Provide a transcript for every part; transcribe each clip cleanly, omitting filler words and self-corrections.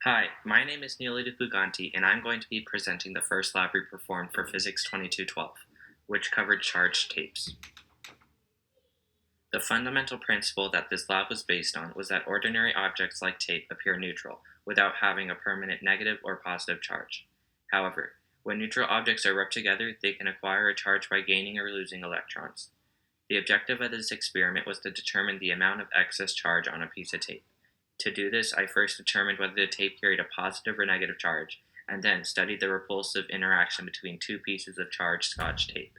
Hi, my name is Neely Buganti, and I'm going to be presenting the first lab we performed for Physics 2212, which covered charged tapes. The fundamental principle that this lab was based on was that ordinary objects like tape appear neutral, without having a permanent negative or positive charge. However, when neutral objects are rubbed together, they can acquire a charge by gaining or losing electrons. The objective of this experiment was to determine the amount of excess charge on a piece of tape. To do this, I first determined whether the tape carried a positive or negative charge, and then studied the repulsive interaction between two pieces of charged Scotch tape.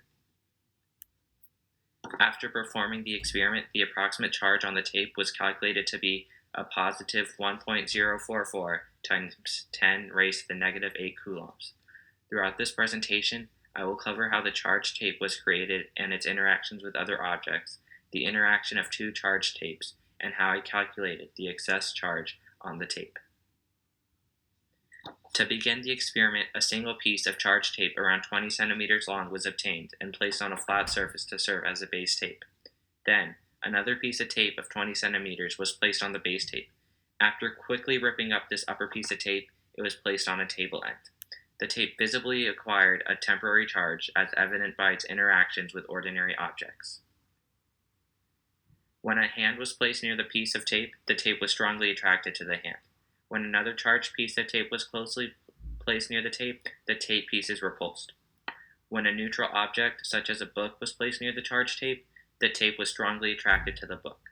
After performing the experiment, the approximate charge on the tape was calculated to be a positive 1.044 times 10 raised to the negative 8 coulombs. Throughout this presentation, I will cover how the charged tape was created and its interactions with other objects, the interaction of two charged tapes, and how I calculated the excess charge on the tape. To begin the experiment, a single piece of charged tape around 20 centimeters long was obtained and placed on a flat surface to serve as a base tape. Then, another piece of tape of 20 centimeters was placed on the base tape. After quickly ripping up this upper piece of tape, it was placed on a table end. The tape visibly acquired a temporary charge, as evident by its interactions with ordinary objects. When a hand was placed near the piece of tape, the tape was strongly attracted to the hand. When another charged piece of tape was closely placed near the tape pieces repulsed. When a neutral object, such as a book, was placed near the charged tape, the tape was strongly attracted to the book.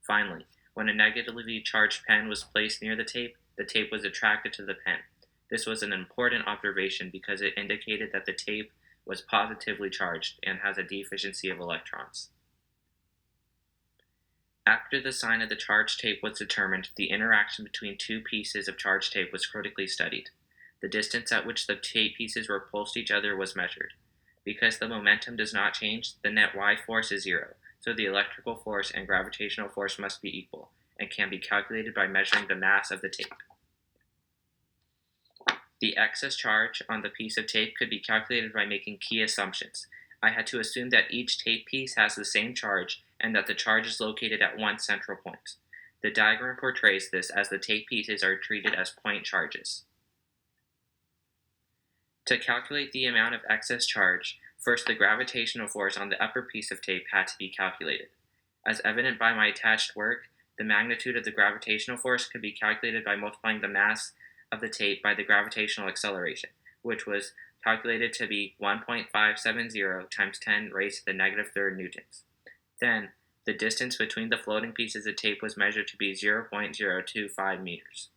Finally, when a negatively charged pen was placed near the tape was attracted to the pen. This was an important observation because it indicated that the tape was positively charged and has a deficiency of electrons. After the sign of the charged tape was determined, the interaction between two pieces of charged tape was critically studied. The distance at which the tape pieces repulsed each other was measured. Because the momentum does not change, the net Y force is zero, so the electrical force and gravitational force must be equal, and can be calculated by measuring the mass of the tape. The excess charge on the piece of tape could be calculated by making key assumptions. I had to assume that each tape piece has the same charge and that the charge is located at one central point. The diagram portrays this as the tape pieces are treated as point charges. To calculate the amount of excess charge, first the gravitational force on the upper piece of tape had to be calculated. As evident by my attached work, the magnitude of the gravitational force could be calculated by multiplying the mass of the tape by the gravitational acceleration, which was calculated to be 1.570 times 10 raised to the negative third newtons. Then, the distance between the floating pieces of tape was measured to be 0.025 meters.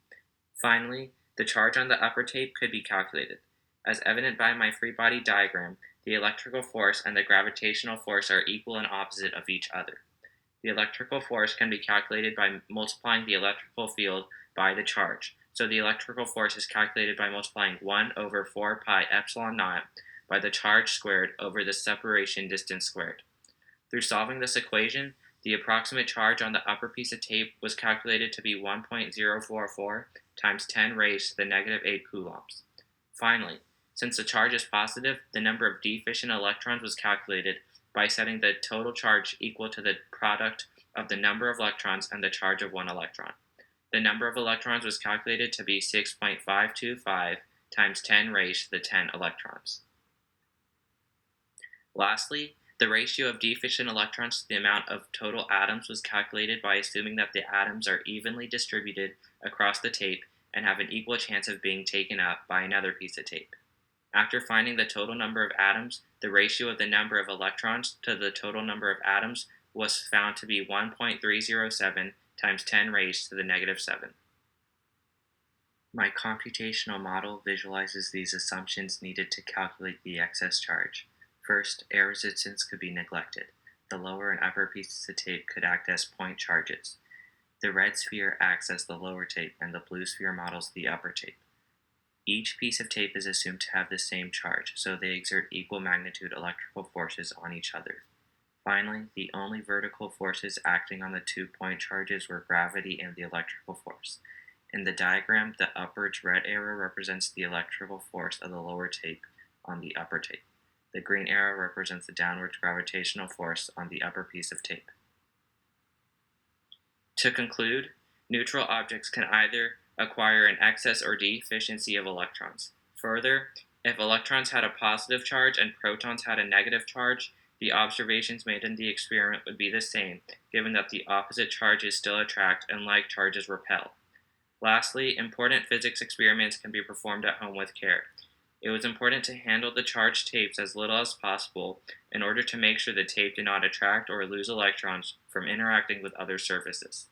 Finally, the charge on the upper tape could be calculated. As evident by my free body diagram, the electrical force and the gravitational force are equal and opposite of each other. The electrical force can be calculated by multiplying the electrical field by the charge. So the electrical force is calculated by multiplying 1 over 4 pi epsilon naught by the charge squared over the separation distance squared. Through solving this equation, the approximate charge on the upper piece of tape was calculated to be 1.044 times 10 raised to the negative 8 coulombs. Finally, since the charge is positive, the number of deficient electrons was calculated by setting the total charge equal to the product of the number of electrons and the charge of one electron. The number of electrons was calculated to be 6.525 times 10 raised to the 10 electrons. Lastly, the ratio of deficient electrons to the amount of total atoms was calculated by assuming that the atoms are evenly distributed across the tape and have an equal chance of being taken up by another piece of tape. After finding the total number of atoms, the ratio of the number of electrons to the total number of atoms was found to be 1.307 times 10 raised to the negative 7. My computational model visualizes these assumptions needed to calculate the excess charge. First, air resistance could be neglected. The lower and upper pieces of tape could act as point charges. The red sphere acts as the lower tape, and the blue sphere models the upper tape. Each piece of tape is assumed to have the same charge, so they exert equal magnitude electrical forces on each other. Finally, the only vertical forces acting on the 2 point charges were gravity and the electrical force. In the diagram, the upwards red arrow represents the electrical force of the lower tape on the upper tape. The green arrow represents the downward gravitational force on the upper piece of tape. To conclude, neutral objects can either acquire an excess or deficiency of electrons. Further, if electrons had a positive charge and protons had a negative charge, the observations made in the experiment would be the same, given that the opposite charges still attract and like charges repel. Lastly, important physics experiments can be performed at home with care. It was important to handle the charged tapes as little as possible in order to make sure the tape did not attract or lose electrons from interacting with other surfaces.